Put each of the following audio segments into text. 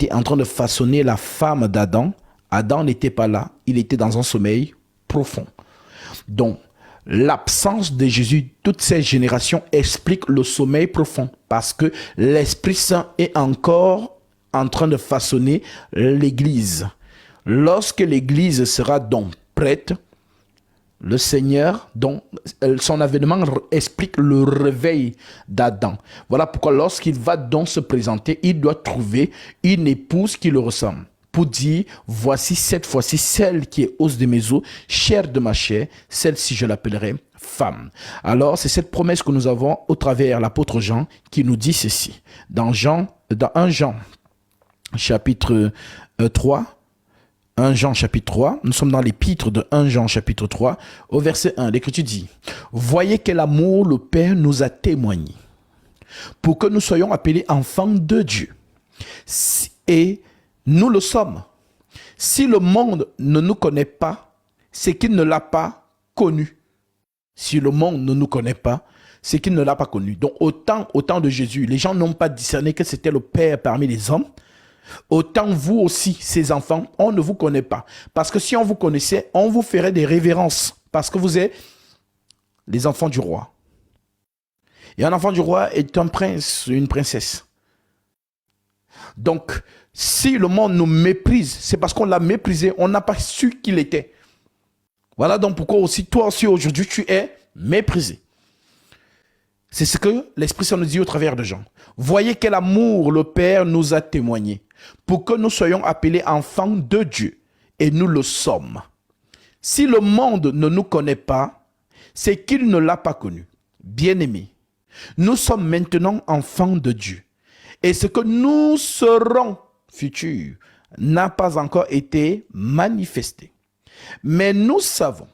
était en train de façonner la femme d'Adam, Adam n'était pas là, il était dans un sommeil profond. Donc, l'absence de Jésus, toutes ces générations expliquent le sommeil profond parce que l'Esprit Saint est encore en train de façonner l'Église. Lorsque l'Église sera donc prête, le Seigneur, donc, son avènement explique le réveil d'Adam. Voilà pourquoi lorsqu'il va donc se présenter, il doit trouver une épouse qui le ressemble. Pour dire, voici cette fois-ci celle qui est os de mes os, chair de ma chair, celle-ci je l'appellerai femme. Alors, c'est cette promesse que nous avons au travers l'apôtre Jean qui nous dit ceci. Dans 1 Jean, chapitre 3, 1 Jean chapitre 3, nous sommes dans l'épître de 1 Jean chapitre 3, au verset 1, l'Écriture dit « Voyez quel amour le Père nous a témoigné, pour que nous soyons appelés enfants de Dieu. Et nous le sommes. Si le monde ne nous connaît pas, c'est qu'il ne l'a pas connu. Si le monde ne nous connaît pas, c'est qu'il ne l'a pas connu. Donc au temps de Jésus, les gens n'ont pas discerné que c'était le Père parmi les hommes. Autant vous aussi, ces enfants, on ne vous connaît pas. Parce que si on vous connaissait, on vous ferait des révérences. Parce que vous êtes les enfants du roi. Et un enfant du roi est un prince, une princesse. Donc, si le monde nous méprise, c'est parce qu'on l'a méprisé, on n'a pas su qui il était. Voilà donc pourquoi aussi, toi aussi aujourd'hui, tu es méprisé. C'est ce que l'Esprit Saint nous dit au travers de Jean. Voyez quel amour le Père nous a témoigné, pour que nous soyons appelés enfants de Dieu, et nous le sommes. Si le monde ne nous connaît pas, c'est qu'il ne l'a pas connu. Bien-aimés, nous sommes maintenant enfants de Dieu, et ce que nous serons futurs n'a pas encore été manifesté. Mais nous savons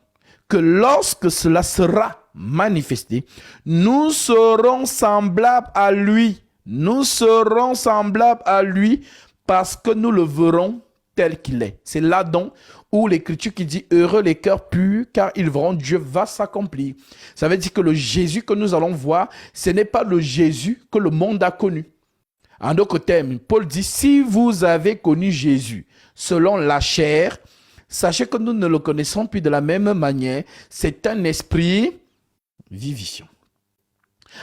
que lorsque cela sera manifesté, nous serons semblables à lui. Nous serons semblables à lui parce que nous le verrons tel qu'il est. C'est là donc où l'Écriture qui dit « Heureux les cœurs purs, car ils verront Dieu va s'accomplir ». Ça veut dire que le Jésus que nous allons voir, ce n'est pas le Jésus que le monde a connu. En d'autres termes, Paul dit « Si vous avez connu Jésus selon la chair, sachez que nous ne le connaissons plus de la même manière. C'est un esprit vivifiant. »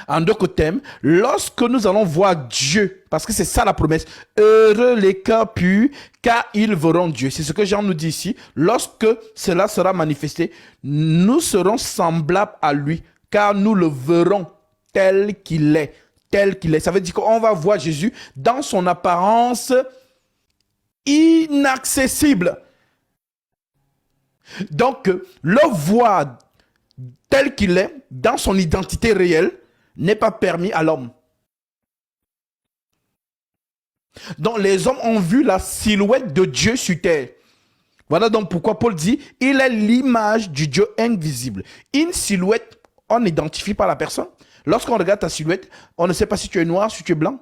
En d'autres termes, lorsque nous allons voir Dieu, parce que c'est ça la promesse, heureux les cœurs purs, car ils verront Dieu. C'est ce que Jean nous dit ici. Lorsque cela sera manifesté, nous serons semblables à lui, car nous le verrons tel qu'il est. Tel qu'il est. Ça veut dire qu'on va voir Jésus dans son apparence inaccessible. Donc, le voir tel qu'il est, dans son identité réelle, n'est pas permis à l'homme. Donc, les hommes ont vu la silhouette de Dieu sur terre. Voilà donc pourquoi Paul dit, il est l'image du Dieu invisible. Une silhouette, on n'identifie pas la personne. Lorsqu'on regarde ta silhouette, on ne sait pas si tu es noir, si tu es blanc.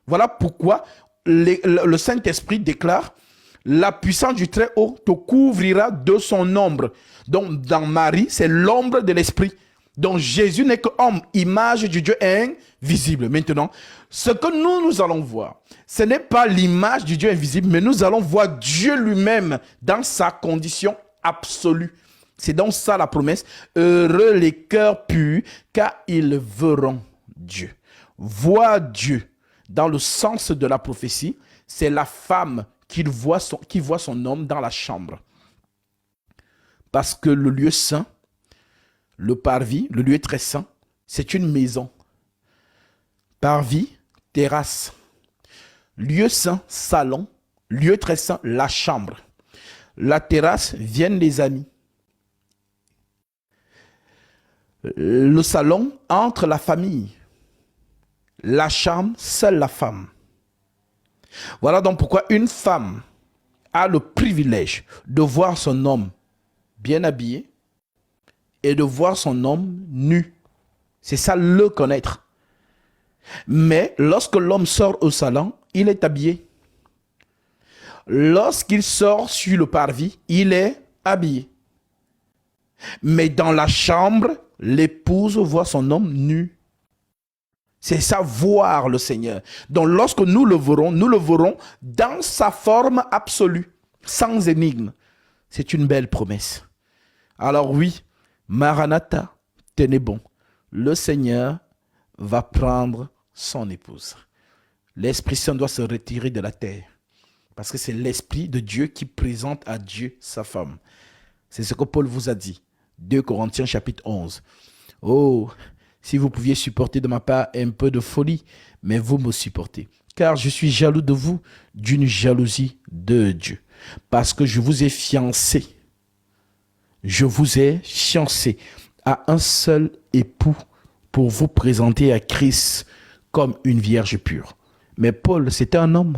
Voilà pourquoi le Saint-Esprit déclare, la puissance du Très-Haut te couvrira de son ombre. Donc, dans Marie, c'est l'ombre de l'Esprit. Donc, Jésus n'est que homme, image du Dieu invisible. Maintenant, ce que nous allons voir, ce n'est pas l'image du Dieu invisible, mais nous allons voir Dieu lui-même dans sa condition absolue. C'est donc ça la promesse. Heureux les cœurs purs, car ils verront Dieu. Voir Dieu, dans le sens de la prophétie, c'est la femme qui voit son homme dans la chambre. Parce que le lieu saint, le parvis, le lieu très saint, c'est une maison. Parvis, terrasse. Lieu saint, salon. Lieu très saint, la chambre. La terrasse, viennent les amis. Le salon, entre la famille. La chambre, seule la femme. Voilà donc pourquoi une femme a le privilège de voir son homme bien habillé et de voir son homme nu. C'est ça le connaître. Mais lorsque l'homme sort au salon, il est habillé. Lorsqu'il sort sur le parvis, il est habillé. Mais dans la chambre, l'épouse voit son homme nu. C'est ça, voir le Seigneur. Donc, lorsque nous le verrons dans sa forme absolue, sans énigme. C'est une belle promesse. Alors oui, Maranatha, tenez bon. Le Seigneur va prendre son épouse. L'Esprit Saint doit se retirer de la terre. Parce que c'est l'Esprit de Dieu qui présente à Dieu sa femme. C'est ce que Paul vous a dit. 2 Corinthiens chapitre 11. Oh, si vous pouviez supporter de ma part un peu de folie, mais vous me supportez. Car je suis jaloux de vous d'une jalousie de Dieu. Parce que je vous ai fiancé. Je vous ai fiancé à un seul époux pour vous présenter à Christ comme une vierge pure. Mais Paul, c'était un homme.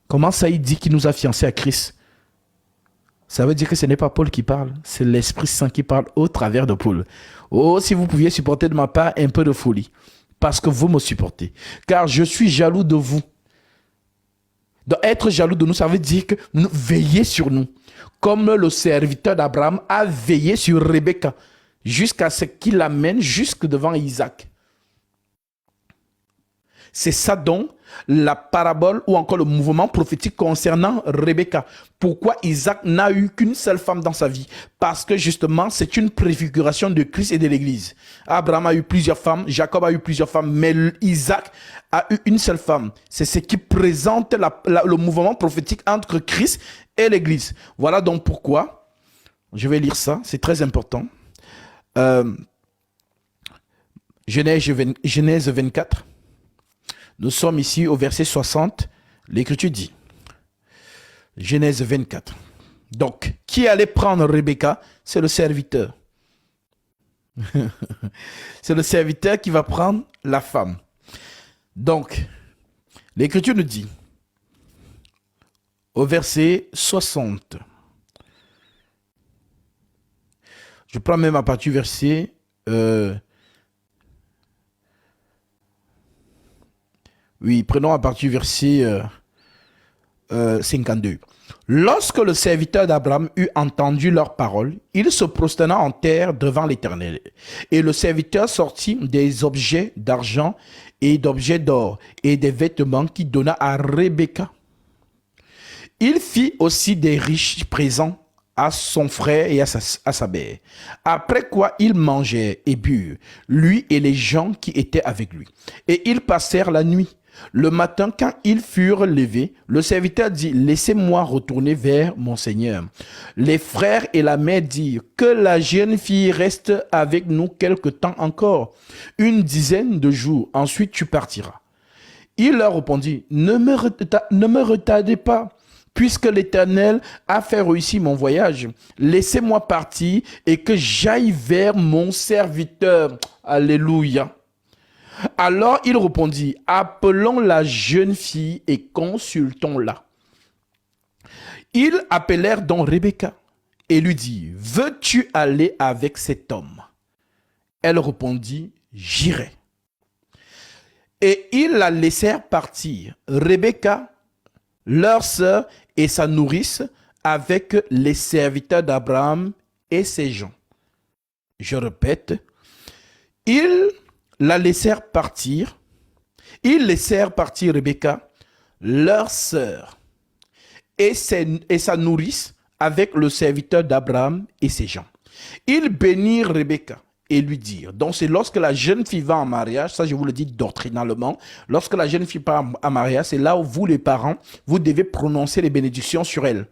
Comment ça, il dit qu'il nous a fiancés à Christ? Ça veut dire que ce n'est pas Paul qui parle, c'est l'Esprit Saint qui parle au travers de Paul. Oh, si vous pouviez supporter de ma part un peu de folie, parce que vous me supportez, car je suis jaloux de vous. Donc, être jaloux de nous, ça veut dire que veillez sur nous, comme le serviteur d'Abraham a veillé sur Rebecca, jusqu'à ce qu'il l'amène jusque devant Isaac. C'est ça donc la parabole ou encore le mouvement prophétique concernant Rebecca. Pourquoi Isaac n'a eu qu'une seule femme dans sa vie? Parce que justement, c'est une préfiguration de Christ et de l'Église. Abraham a eu plusieurs femmes, Jacob a eu plusieurs femmes, mais Isaac a eu une seule femme. C'est ce qui présente le mouvement prophétique entre Christ et l'Église. Voilà donc pourquoi, je vais lire ça, c'est très important. Genèse 24. Nous sommes ici au verset 60. L'Écriture dit, Genèse 24. Donc, qui allait prendre Rebecca? C'est le serviteur. C'est le serviteur qui va prendre la femme. Donc, l'Écriture nous dit, au verset 60, je prends même à partir du verset... Oui, prenons à partir du verset 52. Lorsque le serviteur d'Abraham eut entendu leurs paroles, il se prosterna en terre devant l'Éternel. Et le serviteur sortit des objets d'argent et d'objets d'or et des vêtements qu'il donna à Rebecca. Il fit aussi des riches présents à son frère et à sa mère. Après quoi, ils mangèrent et burent, lui et les gens qui étaient avec lui. Et ils passèrent la nuit. Le matin, quand ils furent levés, le serviteur dit, « Laissez-moi retourner vers mon Seigneur. » Les frères et la mère dirent, « Que la jeune fille reste avec nous quelque temps encore, une dizaine de jours, ensuite tu partiras. » Il leur répondit, « Ne me retardez pas, puisque l'Éternel a fait réussir mon voyage. Laissez-moi partir et que j'aille vers mon serviteur. » Alléluia. Alors il répondit, « Appelons la jeune fille et consultons-la. » Ils appelèrent donc Rebecca et lui dirent, « Veux-tu aller avec cet homme? » Elle répondit, « J'irai. » Et ils la laissèrent partir, Rebecca, leur sœur et sa nourrice, avec les serviteurs d'Abraham et ses gens. Je répète, ils la laissèrent partir. Ils laissèrent partir Rebecca, leur sœur, et sa nourrice avec le serviteur d'Abraham et ses gens. Ils bénirent Rebecca et lui dirent, donc c'est lorsque la jeune fille va en mariage, ça je vous le dis doctrinalement, lorsque la jeune fille part en mariage, c'est là où vous les parents, vous devez prononcer les bénédictions sur elle.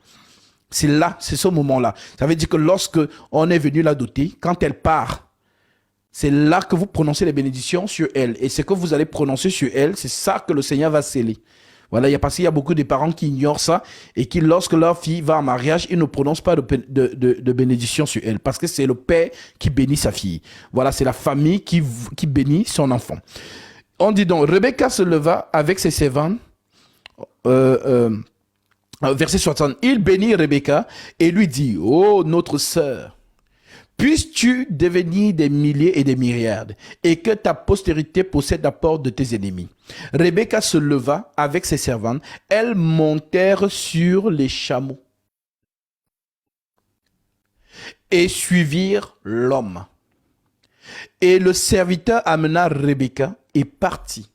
C'est là, c'est ce moment-là. Ça veut dire que lorsque on est venu la doter, quand elle part, c'est là que vous prononcez les bénédictions sur elle. Et ce que vous allez prononcer sur elle, c'est ça que le Seigneur va sceller. Voilà, parce qu'il y a beaucoup de parents qui ignorent ça et qui, lorsque leur fille va en mariage, ils ne prononcent pas de bénédiction sur elle parce que c'est le père qui bénit sa fille. Voilà, c'est la famille qui bénit son enfant. On dit donc, Rebecca se leva avec ses servantes. Verset 60. Il bénit Rebecca et lui dit, « Oh, notre sœur, puisses-tu devenir des milliers et des myriades, et que ta postérité possède la porte de tes ennemis. » Rebecca se leva avec ses servantes. Elles montèrent sur les chameaux et suivirent l'homme. Et le serviteur amena Rebecca et partit.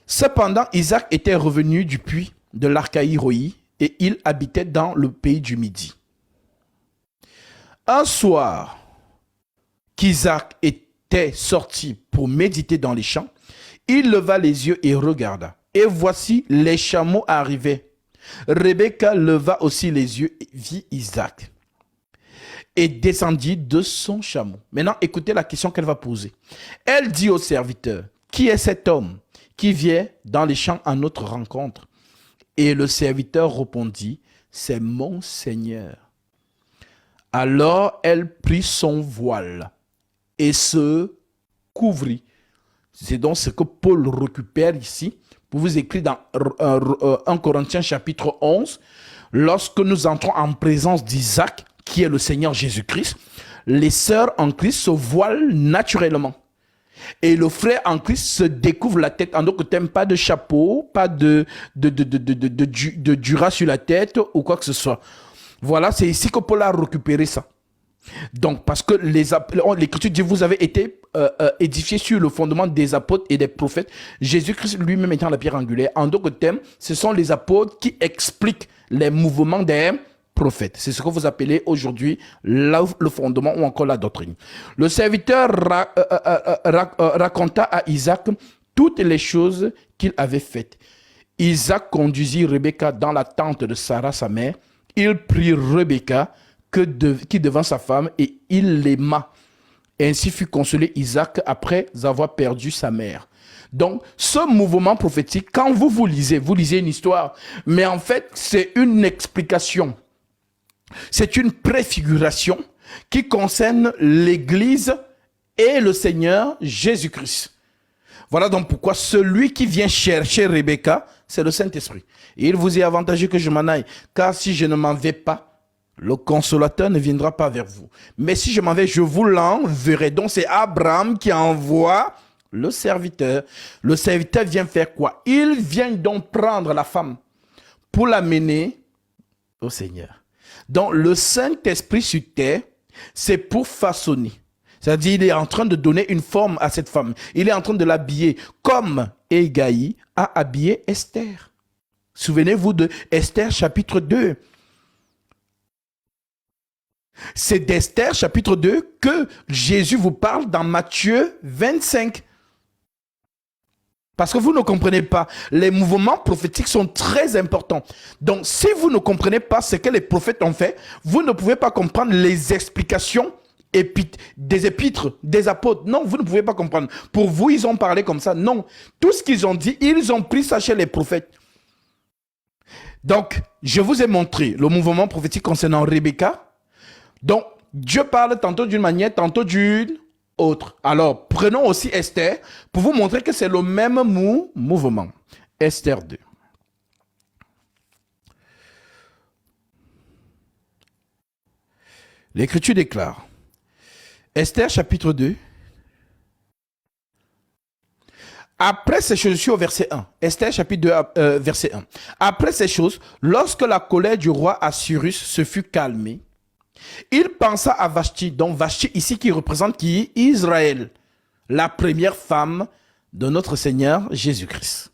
Cependant, Isaac était revenu du puits de l'Archaïroï et il habitait dans le pays du Midi. Un soir qu'Isaac était sorti pour méditer dans les champs, il leva les yeux et regarda. Et voici, les chameaux arrivaient. Rebecca leva aussi les yeux et vit Isaac et descendit de son chameau. Maintenant, écoutez la question qu'elle va poser. Elle dit au serviteur, qui est cet homme qui vient dans les champs à notre rencontre? Et le serviteur répondit, c'est mon Seigneur. Alors elle prit son voile et se couvrit. C'est donc ce que Paul récupère ici pour vous écrire dans 1 Corinthiens chapitre 11. Lorsque nous entrons en présence d'Isaac, qui est le Seigneur Jésus-Christ, les sœurs en Christ se voilent naturellement. Et le frère en Christ se découvre la tête en d'autres termes, pas de chapeau, pas de dura sur la tête ou quoi que ce soit. Voilà, c'est ici que Paul a récupéré ça. Donc, parce que l'Écriture dit, vous avez été édifiés sur le fondement des apôtres et des prophètes, Jésus-Christ lui-même étant la pierre angulaire. En d'autres termes, ce sont les apôtres qui expliquent les mouvements des prophètes. C'est ce que vous appelez aujourd'hui le fondement ou encore la doctrine. Le serviteur raconta à Isaac toutes les choses qu'il avait faites. Isaac conduisit Rebecca dans la tente de Sarah, sa mère. Il prit Rebecca qui devint sa femme et il l'aima. Ainsi fut consolé Isaac après avoir perdu sa mère. Donc, ce mouvement prophétique, quand vous lisez une histoire, mais en fait, c'est une explication. C'est une préfiguration qui concerne l'Église et le Seigneur Jésus-Christ. Voilà donc pourquoi celui qui vient chercher Rebecca, c'est le Saint-Esprit. Et il vous est avantageux que je m'en aille, car si je ne m'en vais pas, le consolateur ne viendra pas vers vous. Mais si je m'en vais, je vous l'enverrai. Donc c'est Abraham qui envoie le serviteur. Le serviteur vient faire quoi? Il vient donc prendre la femme pour l'amener au Seigneur. Donc le Saint-Esprit sur terre, c'est pour façonner. C'est-à-dire, il est en train de donner une forme à cette femme. Il est en train de l'habiller comme Hégaï a habillé Esther. Souvenez-vous de Esther chapitre 2. C'est d'Esther chapitre 2 que Jésus vous parle dans Matthieu 25. Parce que vous ne comprenez pas. Les mouvements prophétiques sont très importants. Donc, si vous ne comprenez pas ce que les prophètes ont fait, vous ne pouvez pas comprendre les explications des épîtres, des apôtres. Non, vous ne pouvez pas comprendre. Pour vous, ils ont parlé comme ça. Non. Tout ce qu'ils ont dit, ils ont pris ça chez les prophètes. Donc, je vous ai montré le mouvement prophétique concernant Rebecca. Donc, Dieu parle tantôt d'une manière, tantôt d'une autre. Alors, prenons aussi Esther pour vous montrer que c'est le même mouvement. Esther 2. L'Écriture déclare, Esther chapitre 2, après ces choses, je suis au verset 1. Esther chapitre 2, verset 1. Après ces choses, lorsque la colère du roi Assyrus se fut calmée, il pensa à Vashti, donc Vashti ici qui représente qui? Israël, la première femme de notre Seigneur Jésus-Christ.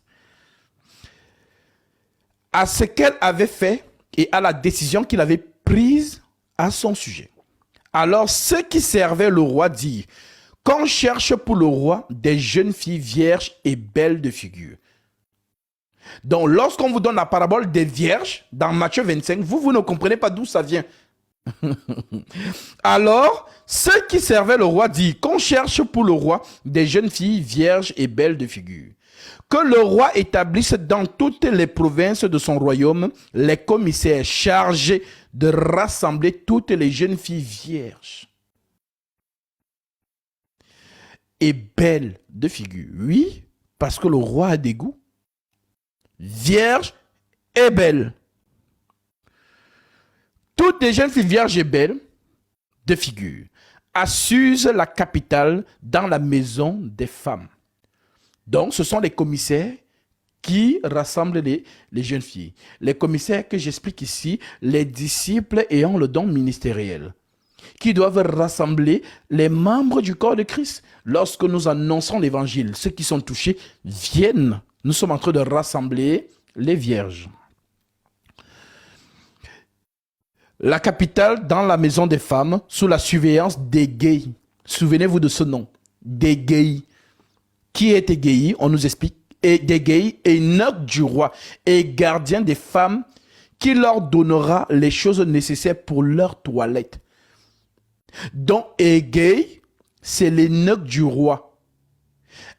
À ce qu'elle avait fait et à la décision qu'il avait prise à son sujet. Alors ceux qui servaient le roi dirent, qu'on cherche pour le roi des jeunes filles vierges et belles de figure. Donc lorsqu'on vous donne la parabole des vierges dans Matthieu 25, vous ne comprenez pas d'où ça vient. Alors, ceux qui servaient le roi dirent qu'on cherche pour le roi des jeunes filles vierges et belles de figure. Que le roi établisse dans toutes les provinces de son royaume les commissaires chargés de rassembler toutes les jeunes filles vierges et belles de figure. Oui, parce que le roi a des goûts. Vierges et belles. Toutes les jeunes filles vierges et belles de figure, à Suse, la capitale, dans la maison des femmes. Donc, ce sont les commissaires qui rassemblent les jeunes filles. Les commissaires que j'explique ici, les disciples ayant le don ministériel. qui doivent rassembler les membres du corps de Christ. Lorsque nous annonçons l'évangile, ceux qui sont touchés viennent. Nous sommes en train de rassembler les vierges. La capitale dans la maison des femmes, sous la surveillance d'Égéi. Souvenez-vous de ce nom, d'Égéi. Qui est Égéi? On nous explique. Et d'Égéi est eunuque du roi et gardien des femmes qui leur donnera les choses nécessaires pour leur toilette. Donc Égéi, c'est l'eunuque du roi.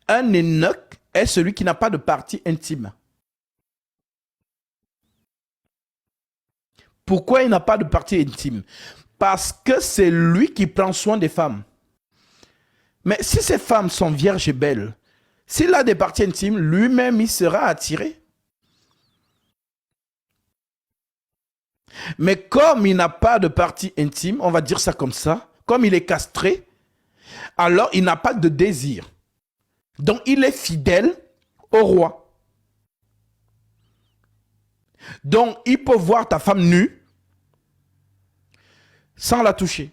Un eunuque est celui qui n'a pas de partie intime. Pourquoi il n'a pas de partie intime? Parce que c'est lui qui prend soin des femmes. Mais si ces femmes sont vierges et belles, s'il a des parties intimes, lui-même, il sera attiré. Mais comme il n'a pas de partie intime, on va dire ça comme ça, comme il est castré, alors il n'a pas de désir. Donc il est fidèle au roi. Donc il peut voir ta femme nue sans la toucher.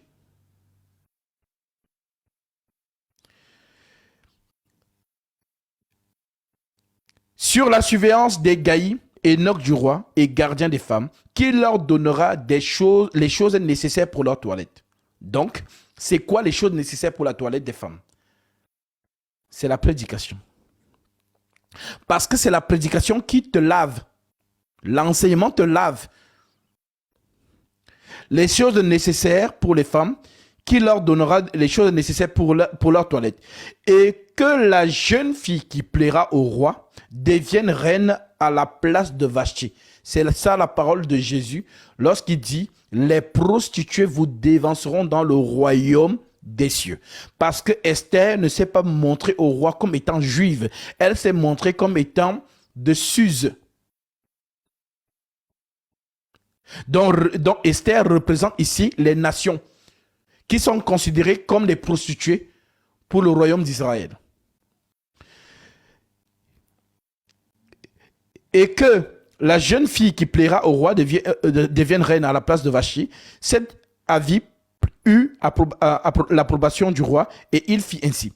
Sur la surveillance d'Égéi, eunuque du roi et gardien des femmes, qui leur donnera les choses nécessaires pour leur toilette. Donc, c'est quoi les choses nécessaires pour la toilette des femmes? C'est la prédication. Parce que c'est la prédication qui te lave. L'enseignement te lave. Les choses nécessaires pour les femmes, qui leur donnera les choses nécessaires pour leur toilette. Et que la jeune fille qui plaira au roi devienne reine à la place de Vashti. C'est ça la parole de Jésus lorsqu'il dit « Les prostituées vous dévanceront dans le royaume des cieux. » Parce que Esther ne s'est pas montrée au roi comme étant juive. Elle s'est montrée comme étant de Suse. Donc Esther représente ici les nations qui sont considérées comme des prostituées pour le royaume d'Israël. Et que la jeune fille qui plaira au roi devienne reine à la place de Vashti, cet avis eut l'approbation du roi et il fit ainsi.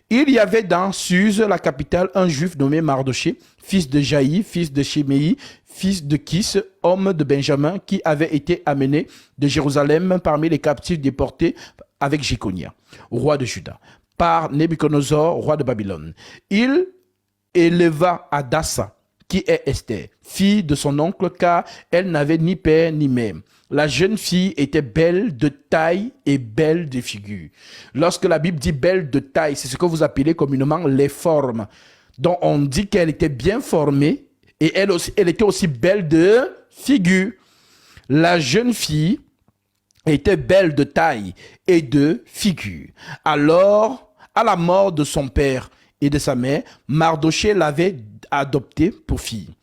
Il y avait dans Suse, la capitale, un juif nommé Mardoché, fils de Jaï, fils de Shimei, fils de Kis, homme de Benjamin, qui avait été amené de Jérusalem parmi les captifs déportés avec Jéconia, roi de Juda, par Nebuchadnezzar, roi de Babylone. Il éleva Hadassa, qui est Esther, fille de son oncle, car elle n'avait ni père ni mère. La jeune fille était belle de taille et belle de figure. Lorsque la Bible dit belle de taille, c'est ce que vous appelez communément les formes. Donc on dit qu'elle était bien formée et elle était aussi belle de figure. La jeune fille était belle de taille et de figure. Alors, à la mort de son père et de sa mère, Mardoché l'avait adoptée pour fille.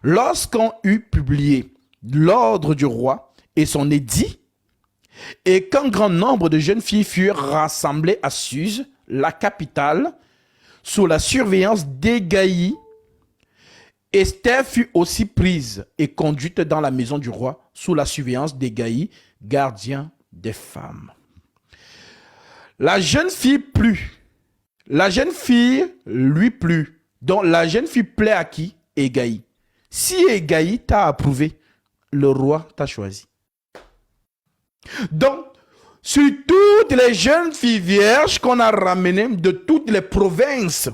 Lorsqu'on eut publié l'ordre du roi et son édit, et qu'un grand nombre de jeunes filles furent rassemblées à Suse, la capitale, sous la surveillance d'Égéi, Esther fut aussi prise et conduite dans la maison du roi, sous la surveillance d'Égéi, gardien des femmes. La jeune fille plut. La jeune fille lui plut. Donc la jeune fille plaît à qui? Égéi. Si Égéi t'a approuvé, le roi t'a choisi. Donc, sur toutes les jeunes filles vierges qu'on a ramenées de toutes les provinces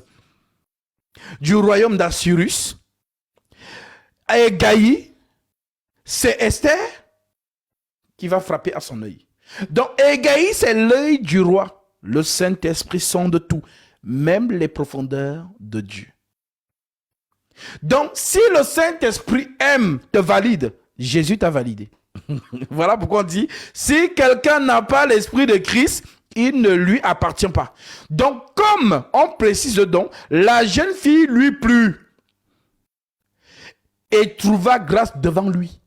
du royaume d'Assyrus, Égéi, c'est Esther qui va frapper à son œil. Donc, Égéi, c'est l'œil du roi. Le Saint-Esprit sonde tout, même les profondeurs de Dieu. Donc, si le Saint-Esprit aime, te valide, Jésus t'a validé. Voilà pourquoi on dit, si quelqu'un n'a pas l'Esprit de Christ, il ne lui appartient pas. Donc, comme on précise donc, la jeune fille lui plut et trouva grâce devant lui.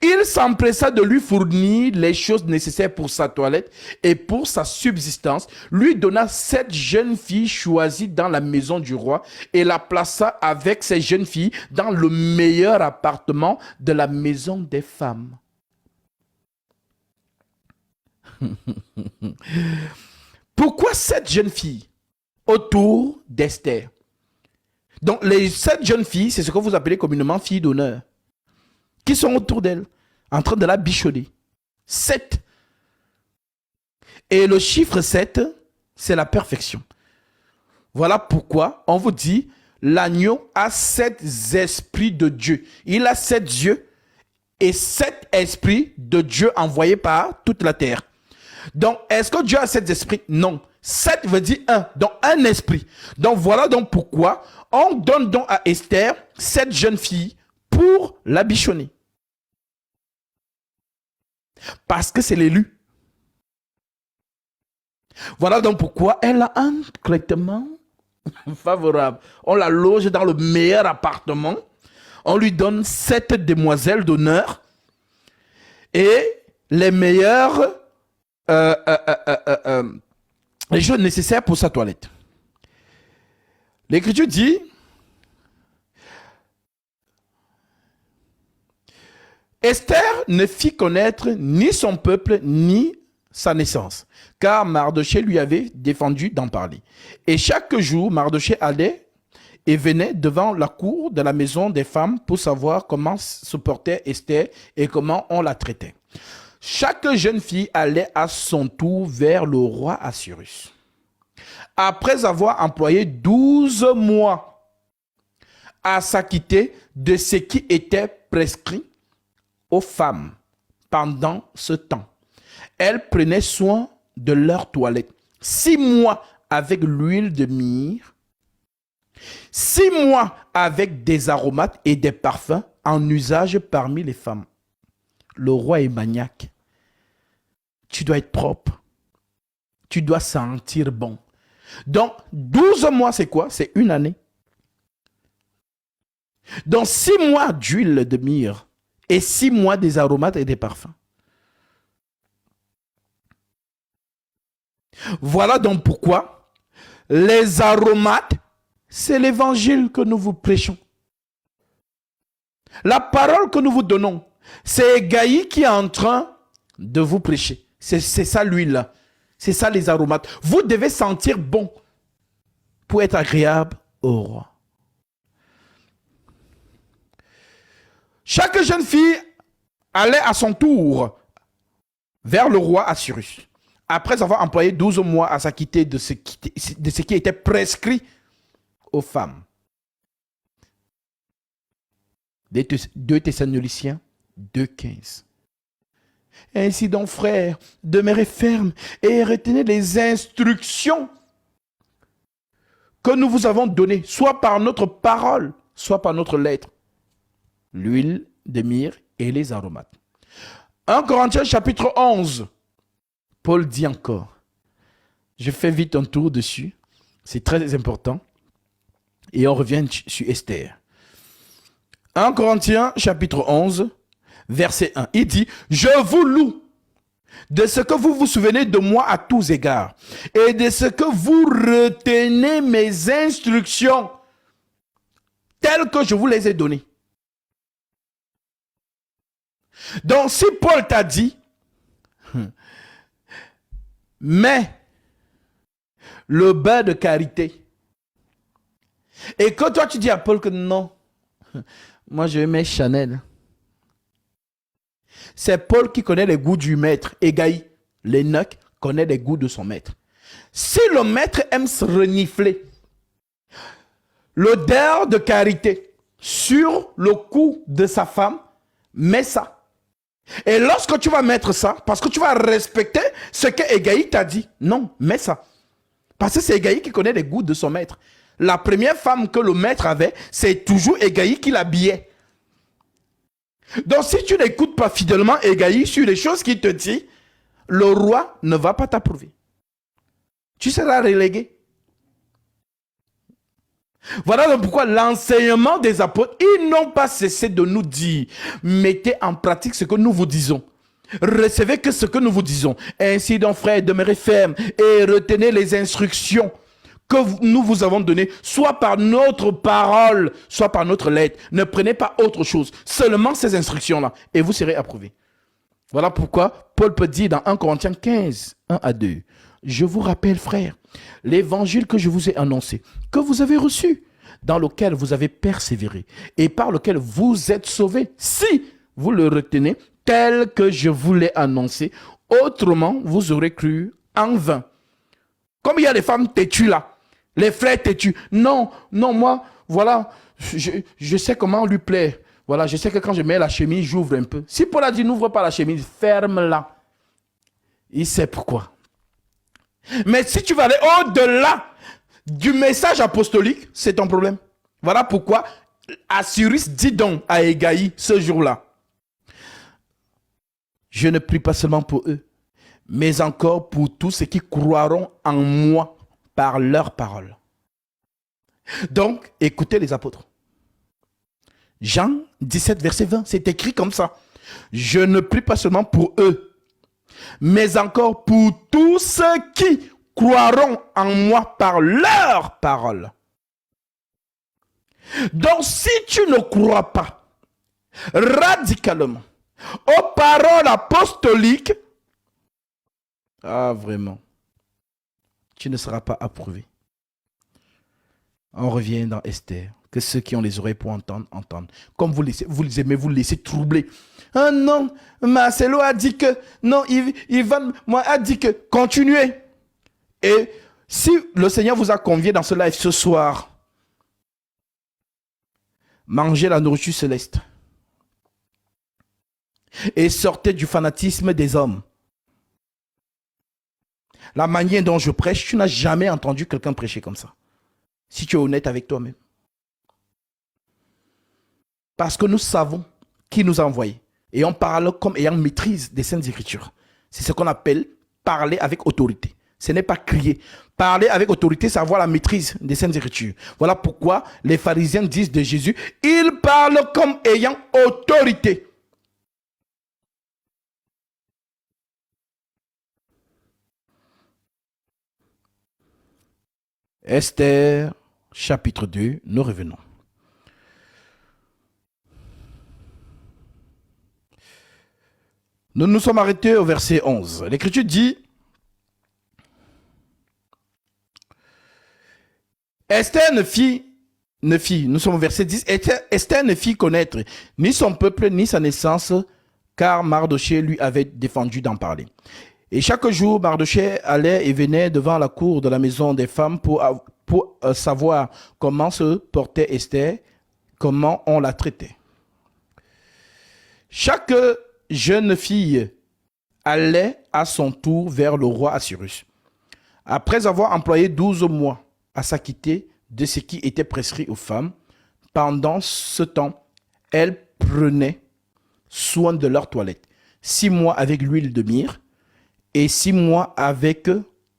Il s'empressa de lui fournir les choses nécessaires pour sa toilette et pour sa subsistance, lui donna 7 jeunes filles choisies dans la maison du roi et la plaça avec ces jeunes filles dans le meilleur appartement de la maison des femmes. Pourquoi 7 jeunes filles autour d'Esther? Donc, les 7 jeunes filles, c'est ce que vous appelez communément filles d'honneur, qui sont autour d'elle, en train de la bichonner. 7. Et le chiffre 7, c'est la perfection. Voilà pourquoi on vous dit, l'agneau a 7 esprits de Dieu. Il a 7 yeux et 7 esprits de Dieu envoyés par toute la terre. Donc, est-ce que Dieu a 7 esprits? Non. 7 veut dire 1, donc un esprit. Donc, voilà donc pourquoi on donne donc à Esther 7 jeunes filles pour la bichonner. Parce que c'est l'élu. Voilà donc pourquoi elle a un traitement favorable. On la loge dans le meilleur appartement. On lui donne 7 demoiselles d'honneur et les meilleures les choses nécessaires pour sa toilette. L'Écriture dit, Esther ne fit connaître ni son peuple ni sa naissance, car Mardochée lui avait défendu d'en parler. Et chaque jour, Mardochée allait et venait devant la cour de la maison des femmes pour savoir comment se portait Esther et comment on la traitait. Chaque jeune fille allait à son tour vers le roi Assuérus. Après avoir employé 12 mois à s'acquitter de ce qui était prescrit aux femmes pendant ce temps, elle prenait soin de leur toilette. 6 mois avec l'huile de myrrhe, 6 mois avec des aromates et des parfums en usage parmi les femmes. Le roi est maniaque. Tu dois être propre. Tu dois sentir bon. Donc, 12 mois, c'est quoi? C'est une année. Donc, 6 mois d'huile de myrrhe et 6 mois des aromates et des parfums. Voilà donc pourquoi les aromates, c'est l'évangile que nous vous prêchons. La parole que nous vous donnons, c'est Égaï qui est en train de vous prêcher. C'est ça l'huile. C'est ça les aromates. Vous devez sentir bon pour être agréable au roi. Chaque jeune fille allait à son tour vers le roi Assuérus. Après avoir employé 12 mois à s'acquitter de ce qui était prescrit aux femmes. 2 Thessaloniciens 2,15. Ainsi donc, frères, demeurez fermes et retenez les instructions que nous vous avons données, soit par notre parole, soit par notre lettre. L'huile de myrrhe et les aromates. 1 Corinthiens chapitre 11. Paul dit encore, je fais vite un tour dessus, c'est très important, et on revient sur Esther. 1 Corinthiens chapitre 11, verset 1, il dit, je vous loue de ce que vous vous souvenez de moi à tous égards, et de ce que vous retenez mes instructions, telles que je vous les ai données. Donc si Paul t'a dit, mais le beurre de karité, et que toi tu dis à Paul que non, moi je mets Chanel, c'est Paul qui connaît les goûts du maître. Égaï, l'Énoch, connaît les goûts de son maître. Si le maître aime se renifler l'odeur de karité sur le cou de sa femme, mets ça. Et lorsque tu vas mettre ça, parce que tu vas respecter ce que Égaï t'a dit, non, mets ça. Parce que c'est Égaï qui connaît les goûts de son maître. La première femme que le maître avait, c'est toujours Égaï qui l'habillait. Donc si tu n'écoutes pas fidèlement Égaï sur les choses qu'il te dit, le roi ne va pas t'approuver. Tu seras relégué. Voilà donc pourquoi l'enseignement des apôtres, ils n'ont pas cessé de nous dire, mettez en pratique ce que nous vous disons. Recevez que ce que nous vous disons. Ainsi donc, frères, demeurez fermes et retenez les instructions que nous vous avons données, soit par notre parole, soit par notre lettre. Ne prenez pas autre chose, seulement ces instructions-là, et vous serez approuvés. Voilà pourquoi Paul peut dire dans 1 Corinthiens 15, 1 à 2, je vous rappelle, frères, l'évangile que je vous ai annoncé, que vous avez reçu, dans lequel vous avez persévéré et par lequel vous êtes sauvés, si vous le retenez tel que je vous l'ai annoncé, autrement vous aurez cru en vain. Comme il y a des femmes têtues là, les frères têtus. Non, non, moi, voilà, je sais comment lui plaire. Voilà, je sais que quand je mets la chemise, j'ouvre un peu. Si Paul a dit n'ouvre pas la chemise, ferme-la. Il sait pourquoi. Mais si tu vas aller au-delà du message apostolique, c'est ton problème. Voilà pourquoi Assuris dit donc à Égaï ce jour-là, je ne prie pas seulement pour eux, mais encore pour tous ceux qui croiront en moi par leur parole. Donc, écoutez les apôtres. Jean 17, verset 20, c'est écrit comme ça. Je ne prie pas seulement pour eux, mais encore pour tous ceux qui croiront en moi par leur parole. Donc, si tu ne crois pas radicalement aux paroles apostoliques, vraiment, tu ne seras pas approuvé. On revient dans Esther. Que ceux qui ont les oreilles pour entendre, entendent. Comme vous les aimez, vous laissez troubler. Ah non, Marcelo a dit que, non, Ivan moi, a dit que, continuez. Et si le Seigneur vous a convié dans ce live ce soir, mangez la nourriture céleste. Et sortez du fanatisme des hommes. La manière dont je prêche, tu n'as jamais entendu quelqu'un prêcher comme ça. Si tu es honnête avec toi-même. Parce que nous savons qui nous a envoyés. Et on parle comme ayant maîtrise des Saintes Écritures. C'est ce qu'on appelle parler avec autorité. Ce n'est pas crier. Parler avec autorité, c'est avoir la maîtrise des Saintes Écritures. Voilà pourquoi les pharisiens disent de Jésus, il parle comme ayant autorité. Esther, chapitre 2, nous revenons. Nous nous sommes arrêtés au verset 11. L'Écriture dit, Esther ne fit, nous sommes au verset 10, Esther ne fit connaître ni son peuple, ni sa naissance, car Mardochée lui avait défendu d'en parler. Et chaque jour, Mardochée allait et venait devant la cour de la maison des femmes pour savoir comment se portait Esther, comment on la traitait. Chaque jeune fille allait à son tour vers le roi Assuérus. Après avoir employé 12 mois à s'acquitter de ce qui était prescrit aux femmes, pendant ce temps, elles prenaient soin de leur toilette. 6 mois avec l'huile de myrrhe et 6 mois avec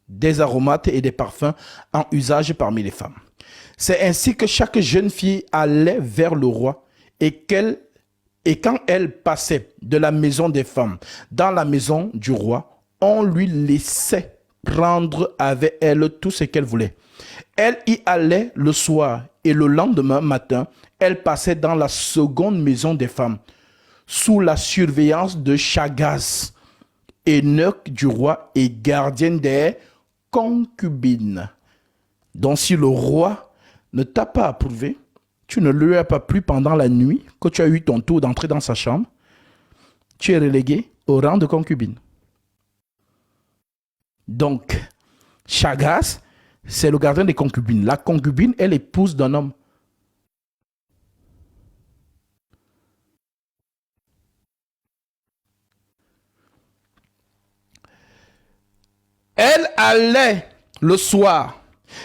des aromates et des parfums en usage parmi les femmes. C'est ainsi que chaque jeune fille allait vers le roi et quand elle passait de la maison des femmes dans la maison du roi, on lui laissait prendre avec elle tout ce qu'elle voulait. Elle y allait le soir et le lendemain matin, elle passait dans la seconde maison des femmes, sous la surveillance de Chagaz, eunuque du roi et gardienne des concubines. Donc si le roi ne t'a pas approuvé, tu ne lui as pas plu pendant la nuit que tu as eu ton tour d'entrer dans sa chambre, tu es relégué au rang de concubine. Donc, Chagaz, c'est le gardien des concubines. La concubine est l'épouse d'un homme. Elle allait le soir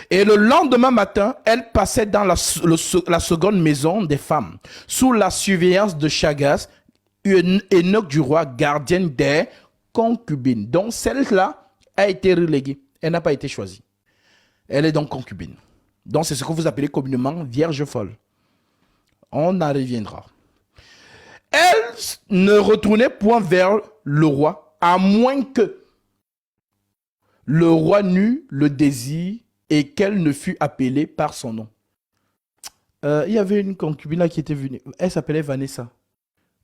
et le lendemain matin, elle passait dans la seconde maison des femmes, sous la surveillance de Chagaz, eunuque du roi, gardienne des concubines. Donc celle-là a été reléguée. Elle n'a pas été choisie. Elle est donc concubine. Donc c'est ce que vous appelez communément vierge folle. On en reviendra. Elle ne retournait point vers le roi, à moins que le roi n'eût le désir et qu'elle ne fût appelée par son nom. Il y avait une concubine là qui était venue. Elle s'appelait Vanessa.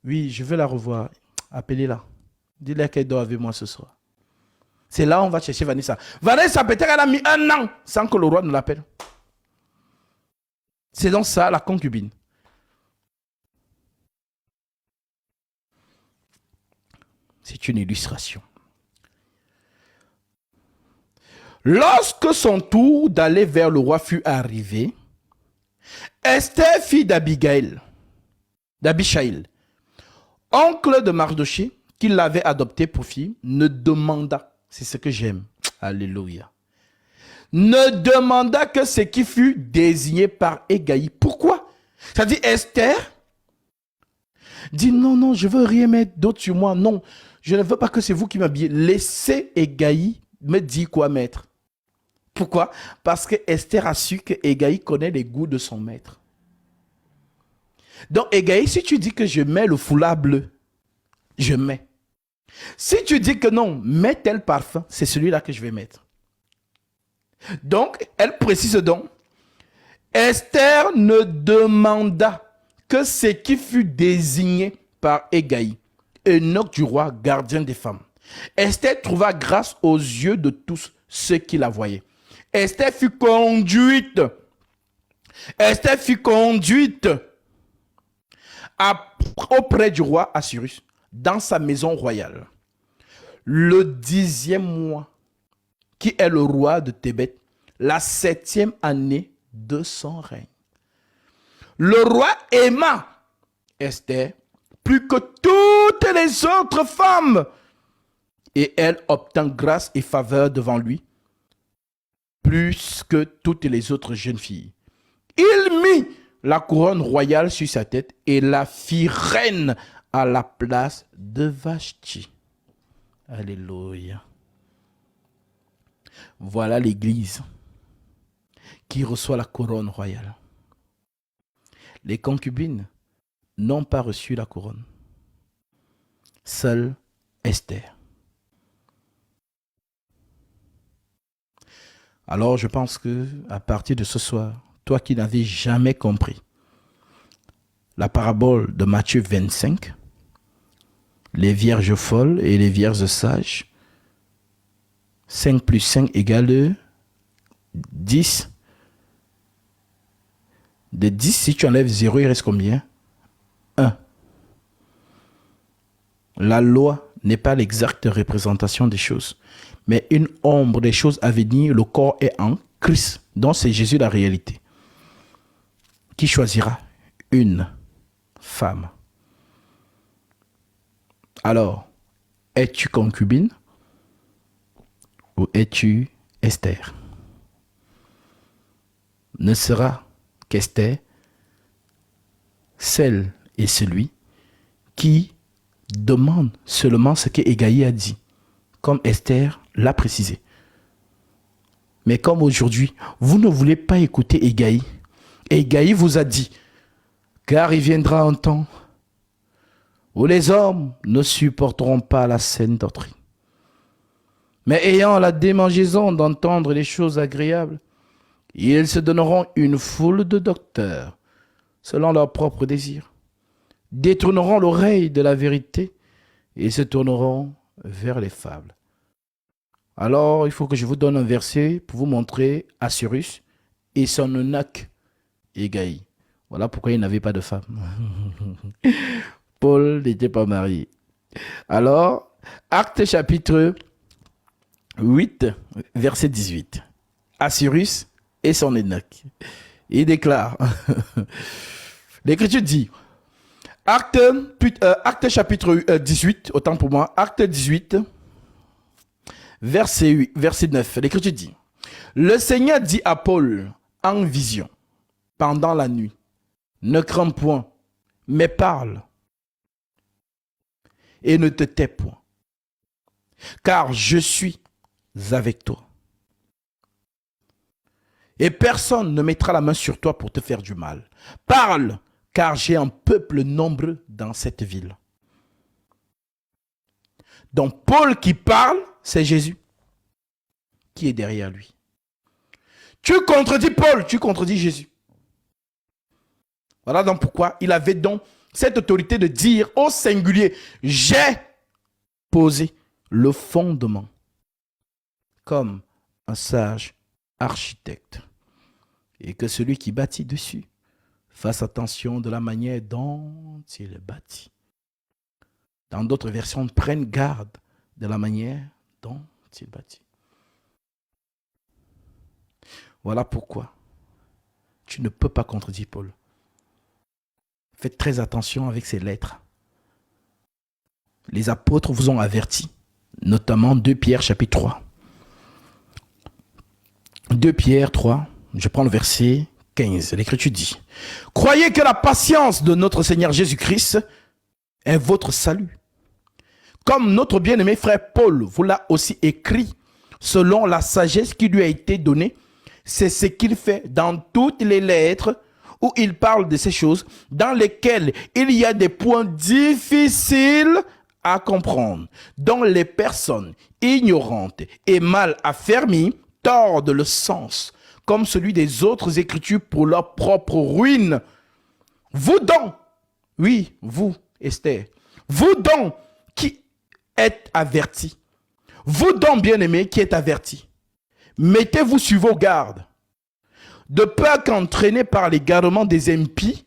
Oui, je vais la revoir. Appelez-la. Dis-leur qu'elle dort avec moi ce soir. C'est là où on va chercher Vanessa. Vanessa, peut-être qu'elle a mis 1 an sans que le roi ne l'appelle. C'est donc ça, la concubine. C'est une illustration. Lorsque son tour d'aller vers le roi fut arrivé, Esther, fille d'Abigaïl, oncle de Mardoché, qui l'avait adopté pour fille, ne demanda, c'est ce que j'aime, alléluia, ne demanda que ce qui fut désigné par Hégaï. Pourquoi? Ça dit Esther dit non, non, je veux rien mettre d'autre sur moi. Non, je ne veux pas que c'est vous qui m'habillez. Laissez Hégaï me dire quoi mettre. Pourquoi? Parce que Esther a su que Hégaï connaît les goûts de son maître. Donc Hégaï, si tu dis que je mets le foulard bleu, je mets. Si tu dis que non, mets tel parfum, c'est celui-là que je vais mettre. Donc, elle précise donc, Esther ne demanda que ce qui fut désigné par Hégaï, eunuque du roi, gardien des femmes. Esther trouva grâce aux yeux de tous ceux qui la voyaient. Esther fut conduite. Esther fut conduite auprès du roi Assuérus dans sa maison royale. Le 10e mois, qui est le roi de Thébet, la 7e année de son règne. Le roi aima Esther plus que toutes les autres femmes, et elle obtint grâce et faveur devant lui, plus que toutes les autres jeunes filles. Il mit la couronne royale sur sa tête et la fit reine à la place de Vashti. Alléluia. Voilà l'Église qui reçoit la couronne royale. Les concubines n'ont pas reçu la couronne. Seule Esther. Alors je pense que à partir de ce soir, toi qui n'avais jamais compris la parabole de Matthieu 25, les vierges folles et les vierges sages, 5 plus 5 égale 10. De 10, si tu enlèves 0, il reste combien? 1. La loi n'est pas l'exacte représentation des choses, mais une ombre des choses à venir. Le corps est en Christ, donc c'est Jésus la réalité. Qui choisira une femme? Alors, es-tu concubine ou es-tu Esther? Ne sera qu'Esther celle et celui qui demande seulement ce que Hégaï a dit, comme Esther l'a précisé. Mais comme aujourd'hui, vous ne voulez pas écouter Hégaï, Hégaï vous a dit, car il viendra un temps où les hommes ne supporteront pas la saine doctrine, mais ayant la démangeaison d'entendre les choses agréables, ils se donneront une foule de docteurs selon leurs propres désirs, détourneront l'oreille de la vérité et se tourneront vers les fables. Alors, il faut que je vous donne un verset pour vous montrer Assuérus et son eunuque Hégaï. Voilà pourquoi il n'avait pas de femme. Paul n'était pas marié. Alors, Actes chapitre 8, verset 18. Assuérus et son eunuque. Il déclare, l'Écriture dit, Actes chapitre 18, autant pour moi, Actes 18, verset 9, l'Écriture dit, le Seigneur dit à Paul en vision, pendant la nuit, ne crains point, mais parle, et ne te tais point, car je suis avec toi. Et personne ne mettra la main sur toi pour te faire du mal. Parle, car j'ai un peuple nombreux dans cette ville. Donc Paul qui parle, c'est Jésus qui est derrière lui. Tu contredis Paul, tu contredis Jésus. Voilà donc pourquoi il avait donc cette autorité de dire au singulier, j'ai poser le fondement comme un sage architecte et que celui qui bâtit dessus fasse attention de la manière dont il bâtit. Dans d'autres versions, prenne garde de la manière dont il bâtit. Voilà pourquoi tu ne peux pas contredire Paul. Faites très attention avec ces lettres. Les apôtres vous ont averti, notamment 2 Pierre chapitre 3. 2 Pierre 3, je prends le verset 15. L'Écriture dit: croyez que la patience de notre Seigneur Jésus-Christ est votre salut. Comme notre bien-aimé frère Paul vous l'a aussi écrit, selon la sagesse qui lui a été donnée, c'est ce qu'il fait dans toutes les lettres où il parle de ces choses dans lesquelles il y a des points difficiles à comprendre, dont les personnes ignorantes et mal affermies tordent le sens, comme celui des autres écritures pour leur propre ruine. Vous donc, oui, vous, Esther, vous donc qui êtes avertis, vous donc bien-aimés qui êtes avertis, mettez-vous sur vos gardes, de peur qu'entraînés par l'égarement des impies,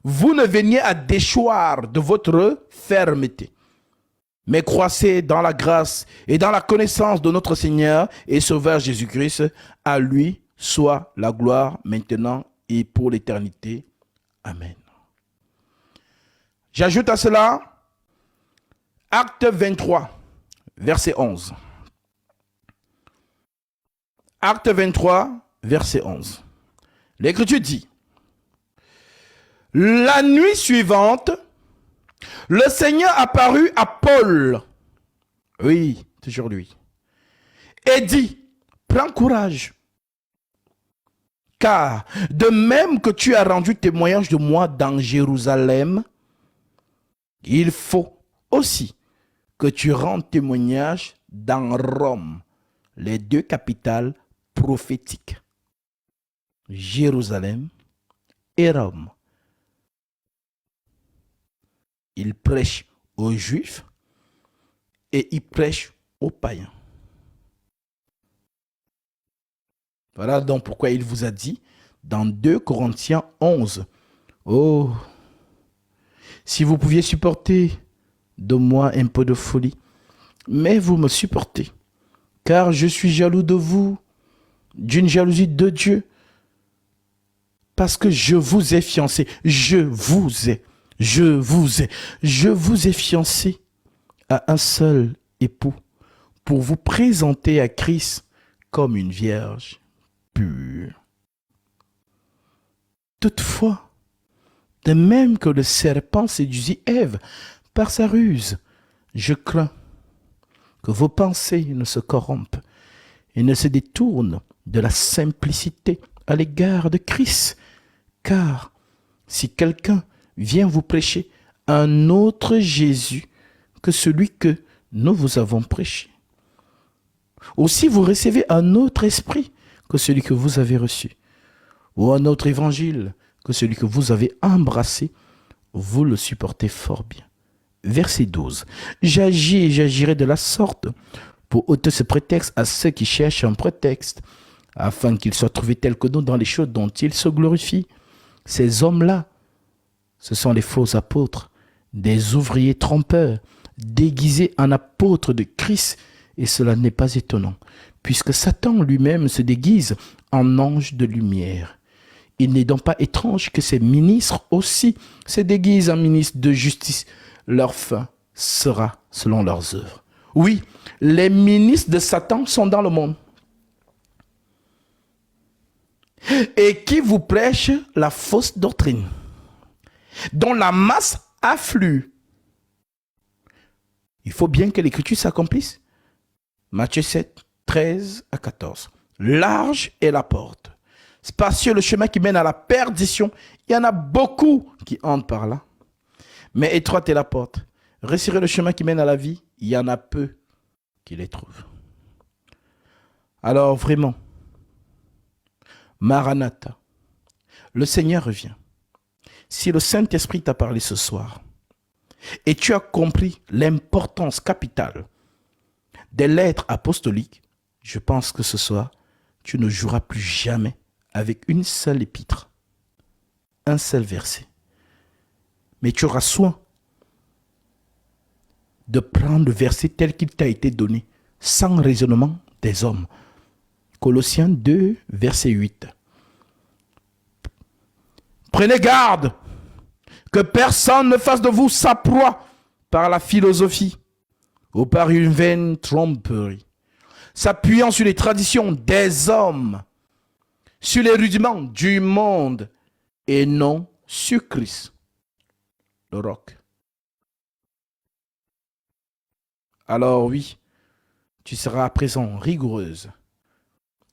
vous ne veniez à déchoir de votre fermeté. Mais croissez dans la grâce et dans la connaissance de notre Seigneur et Sauveur Jésus-Christ. À lui soit la gloire maintenant et pour l'éternité. Amen. J'ajoute à cela Acte 23, verset 11. Acte 23, verset 11. L'Écriture dit: la nuit suivante, le Seigneur apparut à Paul, oui, toujours lui, et dit: prends courage, car de même que tu as rendu témoignage de moi dans Jérusalem, il faut aussi que tu rendes témoignage dans Rome, les 2 capitales prophétiques, Jérusalem et Rome. Il prêche aux Juifs et il prêche aux païens. Voilà donc pourquoi il vous a dit dans 2 Corinthiens 11, oh, si vous pouviez supporter de moi un peu de folie, mais vous me supportez, car je suis jaloux de vous, d'une jalousie de Dieu, parce que je vous ai fiancé, je vous ai fiancé à un seul époux pour vous présenter à Christ comme une vierge pure. Toutefois, de même que le serpent séduisit Ève par sa ruse, je crains que vos pensées ne se corrompent et ne se détournent de la simplicité à l'égard de Christ. Car si quelqu'un vient vous prêcher un autre Jésus que celui que nous vous avons prêché, ou si vous recevez un autre esprit que celui que vous avez reçu, ou un autre évangile que celui que vous avez embrassé, vous le supportez fort bien. Verset 12. J'agis et j'agirai de la sorte pour ôter ce prétexte à ceux qui cherchent un prétexte, afin qu'ils soient trouvés tels que nous dans les choses dont ils se glorifient. Ces hommes-là, ce sont les faux apôtres, des ouvriers trompeurs, déguisés en apôtres de Christ, et cela n'est pas étonnant, puisque Satan lui-même se déguise en ange de lumière. Il n'est donc pas étrange que ces ministres aussi se déguisent en ministres de justice. Leur fin sera selon leurs œuvres. Oui, les ministres de Satan sont dans le monde. Et qui vous prêche la fausse doctrine, dont la masse afflue. Il faut bien que l'écriture s'accomplisse. Matthieu 7, 13 à 14. Large est la porte, spacieux le chemin qui mène à la perdition. Il y en a beaucoup qui entrent par là. Mais étroite est la porte, resserré le chemin qui mène à la vie. Il y en a peu qui les trouvent. Alors vraiment, Maranatha, le Seigneur revient. Si le Saint-Esprit t'a parlé ce soir, et tu as compris l'importance capitale des lettres apostoliques, je pense que ce soir, tu ne joueras plus jamais avec une seule épître, un seul verset. Mais tu auras soin de prendre le verset tel qu'il t'a été donné, sans raisonnement des hommes. Colossiens 2, verset 8. Prenez garde que personne ne fasse de vous sa proie par la philosophie ou par une vaine tromperie, s'appuyant sur les traditions des hommes, sur les rudiments du monde et non sur Christ, le roc. Alors oui, tu seras à présent rigoureuse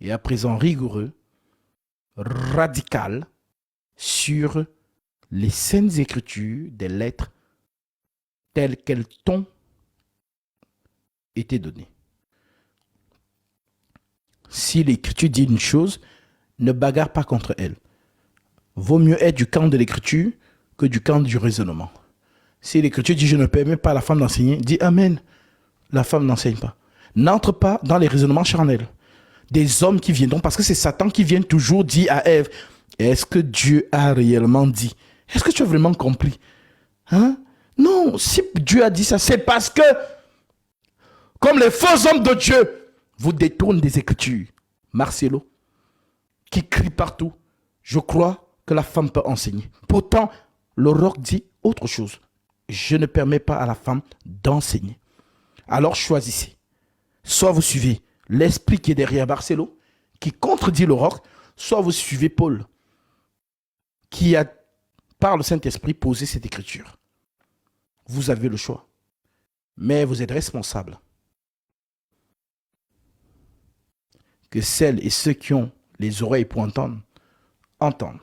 et à présent rigoureux, radical sur les saintes écritures des lettres telles qu'elles t'ont été données. Si l'écriture dit une chose, ne bagarre pas contre elle. Vaut mieux être du camp de l'écriture que du camp du raisonnement. Si l'écriture dit je ne permets pas à la femme d'enseigner, dis amen. La femme n'enseigne pas. N'entre pas dans les raisonnements charnels des hommes qui viendront, parce que c'est Satan qui vient toujours dire à Ève, est-ce que Dieu a réellement dit? Est-ce que tu as vraiment compris? Hein? Non, si Dieu a dit ça, c'est parce que, comme les faux hommes de Dieu, vous détournent des Écritures. Marcelo, qui crie partout, je crois que la femme peut enseigner. Pourtant, le roc dit autre chose. Je ne permets pas à la femme d'enseigner. Alors choisissez. Soit vous suivez l'esprit qui est derrière Marcelo, qui contredit le roc, soit vous suivez Paul, qui a, par le Saint-Esprit, posé cette écriture. Vous avez le choix. Mais vous êtes responsable. Que celles et ceux qui ont les oreilles pour entendre, entendent.